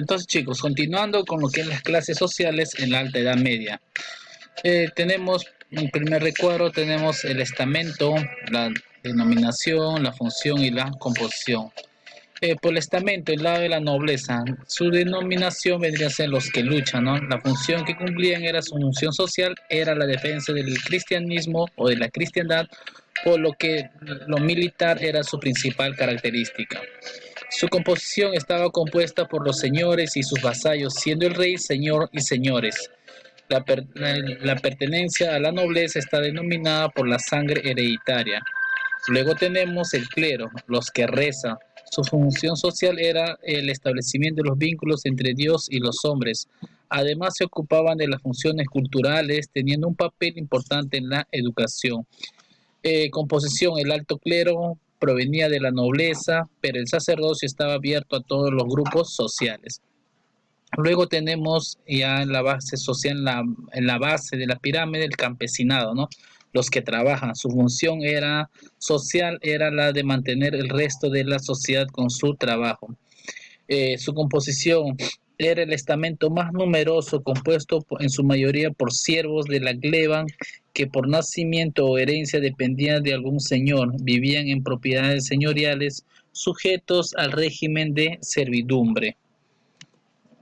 Entonces, chicos, continuando con lo que es las clases sociales en la Alta Edad Media. Tenemos, en primer recuadro, tenemos el estamento, la denominación, la función y la composición. Por el estamento, el lado de la nobleza, su denominación vendría a ser los que luchan, ¿no? La función que cumplían era su función social, era la defensa del cristianismo o de la cristiandad, por lo que lo militar era su principal característica. Su composición estaba compuesta por los señores y sus vasallos, siendo el rey señor y señores. La pertenencia a la nobleza está denominada por la sangre hereditaria. Luego tenemos el clero, los que rezan. Su función social era el establecimiento de los vínculos entre Dios y los hombres. Además se ocupaban de las funciones culturales, teniendo un papel importante en la educación. Composición, el alto clero provenía de la nobleza, pero el sacerdocio estaba abierto a todos los grupos sociales. Luego tenemos ya en la base social, en la base de la pirámide, el campesinado, ¿no? Los que trabajan. Su función era social, era la de mantener el resto de la sociedad con su trabajo. Su composición era el estamento más numeroso, compuesto en su mayoría por siervos de la gleba que por nacimiento o herencia dependían de algún señor, vivían en propiedades señoriales, sujetos al régimen de servidumbre.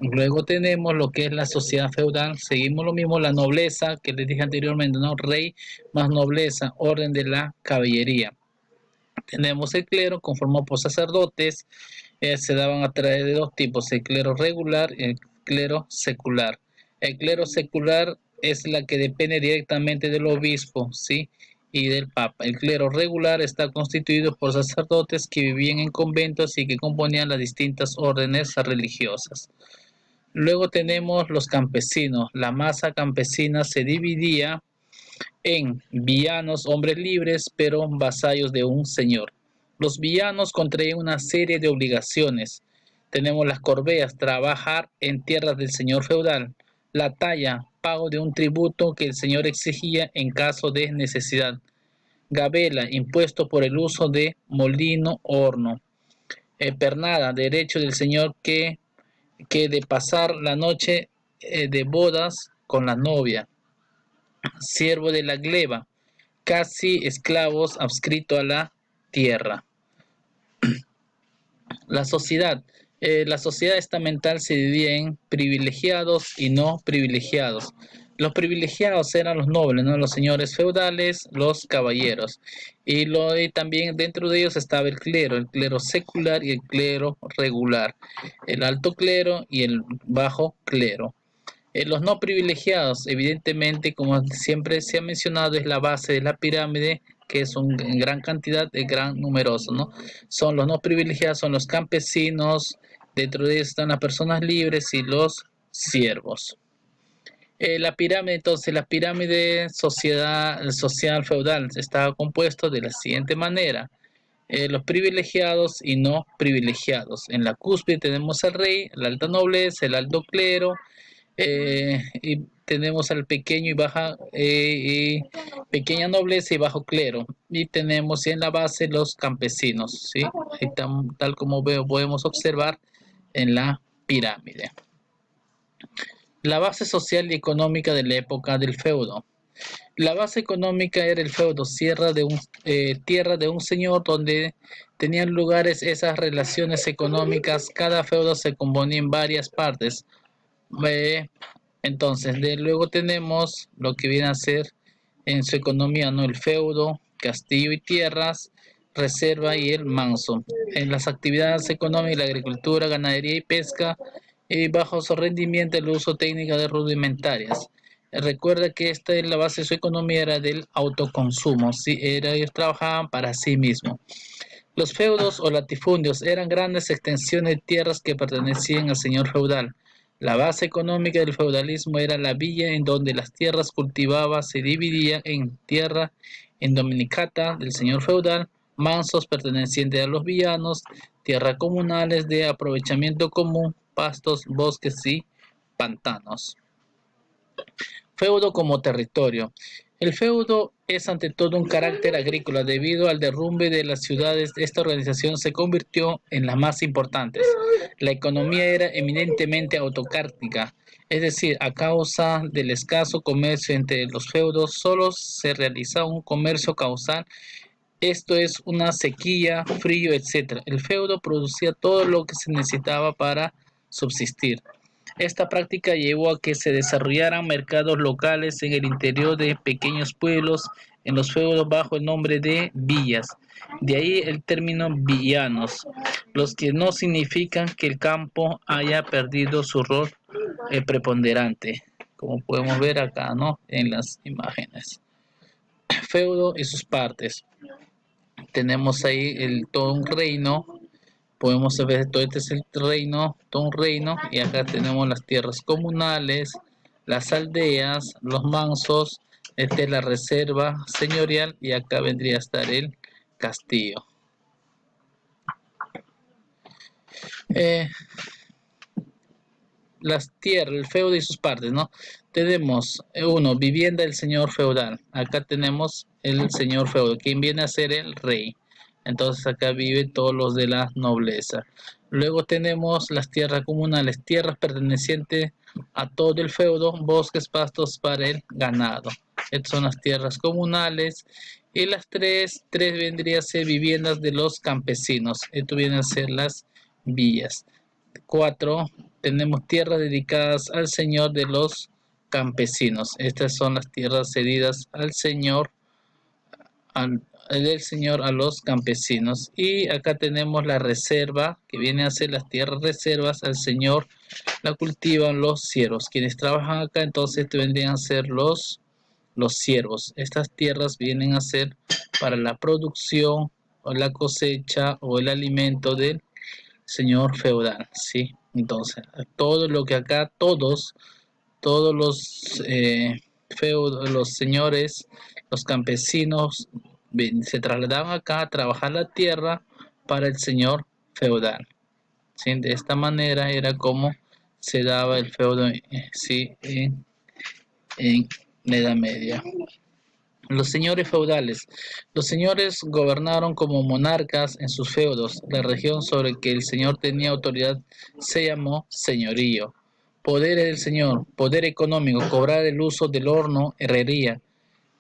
Luego tenemos lo que es la sociedad feudal, seguimos lo mismo, la nobleza, que les dije anteriormente, ¿no? Rey más nobleza, orden de la caballería. Tenemos el clero conformado por sacerdotes, se daban a través de dos tipos, el clero regular y el clero secular. El clero secular es la que depende directamente del obispo, ¿sí? Y del papa. El clero regular está constituido por sacerdotes que vivían en conventos y que componían las distintas órdenes religiosas. Luego tenemos los campesinos. La masa campesina se dividía en villanos, hombres libres, pero vasallos de un señor. Los villanos contraían una serie de obligaciones. Tenemos las corveas, trabajar en tierras del señor feudal. La talla, pago de un tributo que el señor exigía en caso de necesidad. Gabela, impuesto por el uso de molino o horno. Pernada, derecho del señor que de pasar la noche de bodas con la novia. Siervo de la gleba, casi esclavos adscrito a la tierra. La sociedad estamental se dividía en privilegiados y no privilegiados. Los privilegiados eran los nobles, ¿no? Los señores feudales, los caballeros. Y también dentro de ellos estaba el clero secular y el clero regular, el alto clero y el bajo clero. Los no privilegiados, evidentemente, como siempre se ha mencionado, es la base de la pirámide, que es en gran cantidad, es gran numeroso, ¿no? Son los no privilegiados, son los campesinos, dentro de ellos están las personas libres y los siervos. La pirámide social feudal estaba compuesto de la siguiente manera. Los privilegiados y no privilegiados. En la cúspide tenemos al rey, la alta nobleza, el alto clero, y tenemos al pequeño y pequeña nobleza y bajo clero, y tenemos en la base los campesinos, ¿sí? Tal como podemos observar en la pirámide. La base social y económica de la época del feudo. La base económica era el feudo, tierra de un señor donde tenían lugares esas relaciones económicas. Cada feudo se componía en varias partes. Eh, entonces, luego tenemos lo que viene a ser en su economía, ¿no? El feudo, castillo y tierras, reserva y el manso. En las actividades económicas, la agricultura, ganadería y pesca, y bajo su rendimiento el uso técnico de rudimentarias. Recuerda que esta es la base de su economía, era del autoconsumo, ¿sí? Ellos trabajaban para sí mismos. Los feudos o latifundios eran grandes extensiones de tierras que pertenecían al señor feudal. La base económica del feudalismo era la villa en donde las tierras cultivadas se dividían en tierra en dominicata del señor feudal, mansos pertenecientes a los villanos, tierras comunales de aprovechamiento común, pastos, bosques y pantanos. Feudo como territorio. El feudo es ante todo un carácter agrícola. Debido al derrumbe de las ciudades, esta organización se convirtió en las más importantes. La economía era eminentemente autocrática, es decir, a causa del escaso comercio entre los feudos, solo se realizaba un comercio causal, esto es una sequía, frío, etc. El feudo producía todo lo que se necesitaba para subsistir. Esta práctica llevó a que se desarrollaran mercados locales en el interior de pequeños pueblos, en los feudos bajo el nombre de villas. De ahí el término villanos, los que no significan que el campo haya perdido su rol preponderante, como podemos ver acá, ¿no? En las imágenes. Feudo y sus partes. Tenemos ahí todo un reino. Podemos ver, todo este es el reino, todo un reino, y acá tenemos las tierras comunales, las aldeas, los mansos, esta es la reserva señorial, y acá vendría a estar el castillo. Eh, las tierras, el feudo y sus partes, ¿no? Tenemos, uno, vivienda del señor feudal. Acá tenemos el señor feudal, quien viene a ser el rey. Entonces acá viven todos los de la nobleza. Luego tenemos las tierras comunales, tierras pertenecientes a todo el feudo, bosques, pastos para el ganado. Estas son las tierras comunales. Y las tres vendrían a ser viviendas de los campesinos. Esto vienen a ser las villas. 4. Tenemos tierras dedicadas al Señor de los campesinos. Estas son las tierras cedidas al Señor, del Señor a los campesinos. Y acá tenemos la reserva, que viene a ser las tierras reservas al Señor, la cultivan los siervos. Quienes trabajan acá, entonces vendrían a ser los siervos. Estas tierras vienen a ser para la producción o la cosecha o el alimento del señor feudal, ¿sí? Entonces, todo lo que acá, todos los los señores, los campesinos, se trasladaban acá a trabajar la tierra para el señor feudal, ¿sí? De esta manera era como se daba el feudo, sí, en la Edad Media. Los señores feudales. Los señores gobernaron como monarcas en sus feudos. La región sobre que el señor tenía autoridad se llamó señorío. Poderes del señor, poder económico, cobrar el uso del horno, herrería,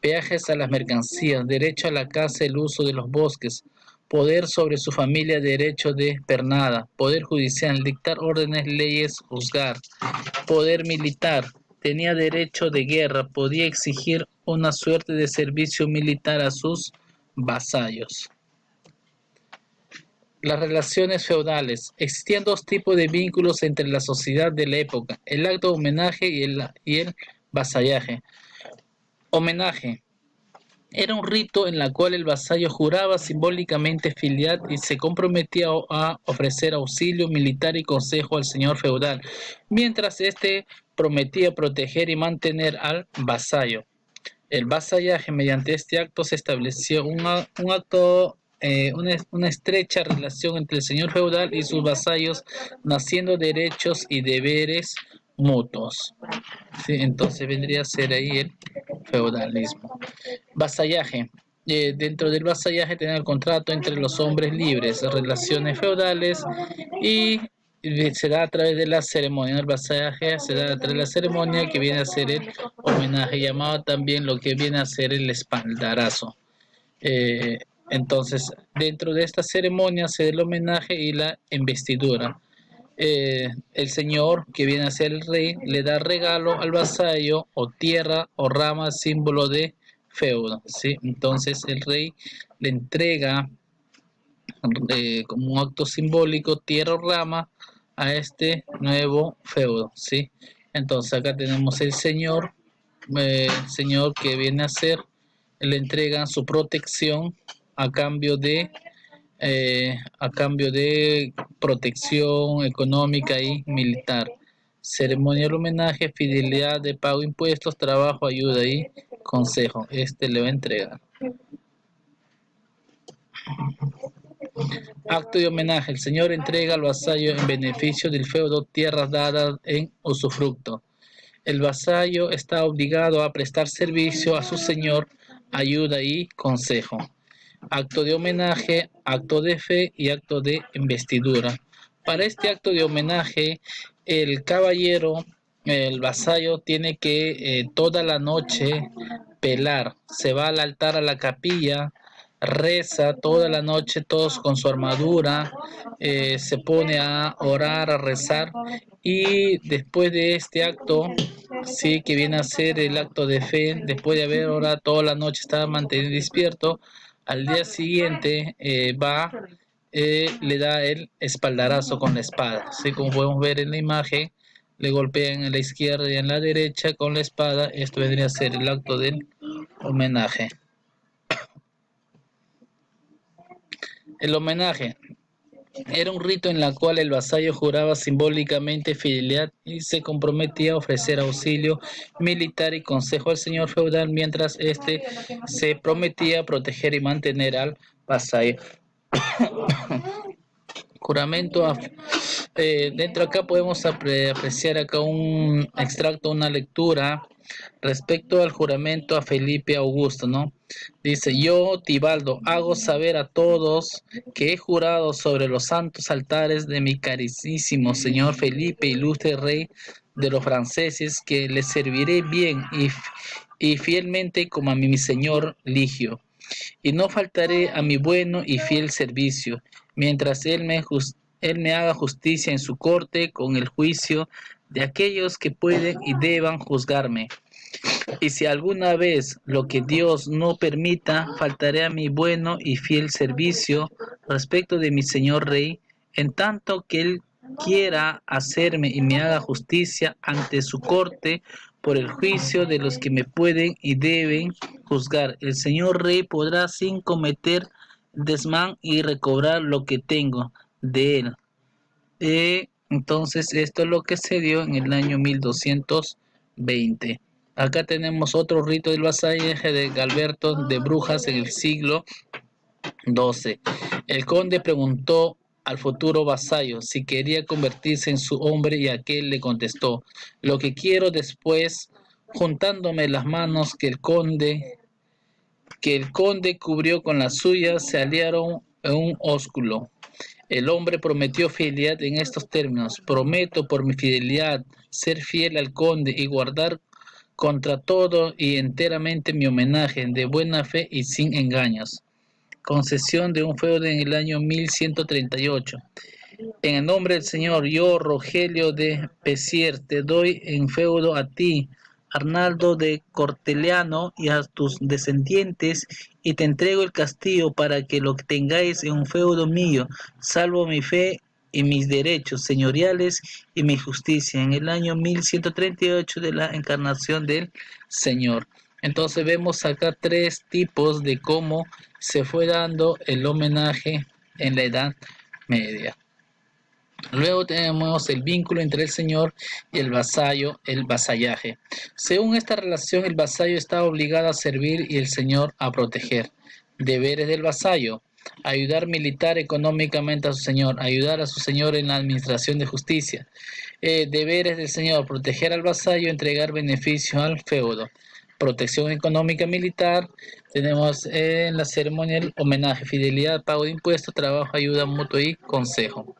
peajes a las mercancías, derecho a la caza, el uso de los bosques, poder sobre su familia, derecho de pernada, poder judicial, dictar órdenes, leyes, juzgar, poder militar, tenía derecho de guerra, podía exigir una suerte de servicio militar a sus vasallos. Las relaciones feudales. Existían dos tipos de vínculos entre la sociedad de la época, el acto de homenaje y el vasallaje. Homenaje. Era un rito en el cual el vasallo juraba simbólicamente fidelidad y se comprometía a ofrecer auxilio militar y consejo al señor feudal, mientras éste prometía proteger y mantener al vasallo. El vasallaje, mediante este acto se estableció una estrecha relación entre el señor feudal y sus vasallos, naciendo derechos y deberes mutuos. Sí, entonces vendría a ser ahí el feudalismo. Vasallaje. Dentro del vasallaje tenemos el contrato entre los hombres libres, relaciones feudales, y se da a través de la ceremonia. El vasallaje se da a través de la ceremonia, que viene a ser el homenaje, llamado también lo que viene a ser el espaldarazo. Eh, entonces, dentro de esta ceremonia se da el homenaje y la investidura. El señor, que viene a ser el rey, le da regalo al vasallo o tierra o rama, símbolo de feudo, ¿sí? Entonces el rey le entrega, como un acto simbólico, tierra o rama a este nuevo feudo, ¿sí? Entonces acá tenemos el señor que viene a ser, le entregan su protección a cambio de protección económica y militar. Ceremonial homenaje, fidelidad de pago de impuestos, trabajo, ayuda y consejo. Este le va a entregar. Acto de homenaje. El señor entrega al vasallo en beneficio del feudo tierras dadas en usufructo. El vasallo está obligado a prestar servicio a su señor, ayuda y consejo. Acto de homenaje, acto de fe y acto de investidura. Para este acto de homenaje, el caballero, el vasallo, tiene que toda la noche pelar. Se va al altar, a la capilla, reza toda la noche, todos con su armadura, se pone a orar, a rezar, y después de este acto, sí, que viene a ser el acto de fe, después de haber orado toda la noche, estaba mantenido despierto, al día siguiente le da el espaldarazo con la espada. Así como podemos ver en la imagen, le golpean en la izquierda y en la derecha con la espada. Esto vendría a ser el acto del homenaje. El homenaje era un rito en el cual el vasallo juraba simbólicamente fidelidad y se comprometía a ofrecer auxilio militar y consejo al señor feudal, mientras éste se prometía proteger y mantener al vasallo. Juramento a dentro acá podemos apreciar acá un extracto, una lectura respecto al juramento a Felipe Augusto, ¿no? Dice: yo, Tibaldo, hago saber a todos que he jurado sobre los santos altares de mi carísimo señor Felipe, ilustre rey de los franceses, que le serviré bien y fielmente como a mi señor Ligio, y no faltaré a mi bueno y fiel servicio, mientras él me haga justicia en su corte con el juicio de aquellos que pueden y deban juzgarme. Y si alguna vez lo que Dios no permita, faltaré a mi bueno y fiel servicio respecto de mi señor rey, en tanto que él quiera hacerme y me haga justicia ante su corte por el juicio de los que me pueden y deben juzgar. El señor rey podrá sin cometer desmán y recobrar lo que tengo de él. Entonces esto es lo que se dio en el año 1220. Acá tenemos otro rito del vasallaje de Galberto de Brujas en el siglo XII. El conde preguntó al futuro vasallo si quería convertirse en su hombre, y aquel le contestó: lo que quiero. Después, juntándome las manos que el conde cubrió con las suyas, se aliaron en un ósculo. El hombre prometió fidelidad en estos términos: prometo por mi fidelidad ser fiel al conde y guardar contra todo y enteramente mi homenaje, de buena fe y sin engaños. Concesión de un feudo en el año 1138. En el nombre del Señor, yo, Rogelio de Pesier, te doy en feudo a ti, Arnaldo de Corteliano, y a tus descendientes, y te entrego el castillo para que lo tengáis en un feudo mío, salvo mi fe y mis derechos señoriales y mi justicia, en el año 1138 de la encarnación del Señor. Entonces vemos acá tres tipos de cómo se fue dando el homenaje en la Edad Media. Luego tenemos el vínculo entre el señor y el vasallo, el vasallaje. Según esta relación, el vasallo está obligado a servir y el señor a proteger. Deberes del vasallo: ayudar militar económicamente a su señor, ayudar a su señor en la administración de justicia. Deberes del señor: proteger al vasallo, entregar beneficio al feudo. Protección económica militar: tenemos en la ceremonia el homenaje, fidelidad, pago de impuestos, trabajo, ayuda mutua y consejo.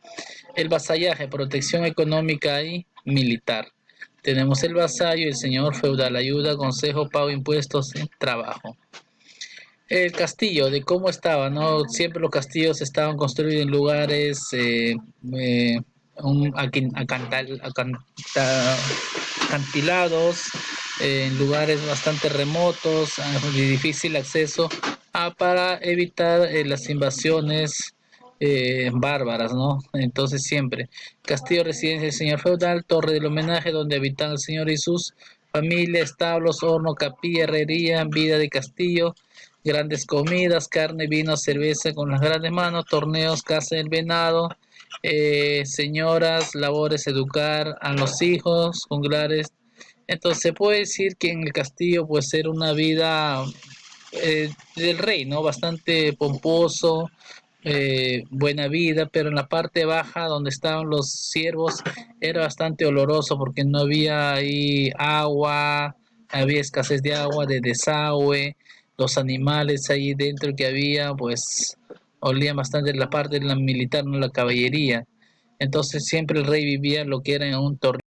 El vasallaje: protección económica y militar. Tenemos el vasallo, el señor feudal, ayuda, consejo, pago, impuestos, trabajo. El castillo, de cómo estaba, ¿no? Siempre los castillos estaban construidos en lugares acantilados, en lugares bastante remotos, de difícil acceso, para evitar las invasiones bárbaras, ¿no? Entonces siempre castillo, residencia del señor feudal, torre del homenaje donde habitaban el señor y sus familia, establos, horno, capilla, herrería, vida de castillo, grandes comidas, carne, vino, cerveza con las grandes manos, torneos, caza del venado, señoras, labores, educar a los hijos, juglares. Entonces se puede decir que en el castillo puede ser una vida del rey, ¿no? Bastante pomposo, buena vida, pero en la parte baja donde estaban los ciervos era bastante oloroso porque no había ahí agua, había escasez de agua, de desagüe, los animales ahí dentro que había pues olían bastante la parte de la militar, no la caballería. Entonces siempre el rey vivía lo que era en un torreón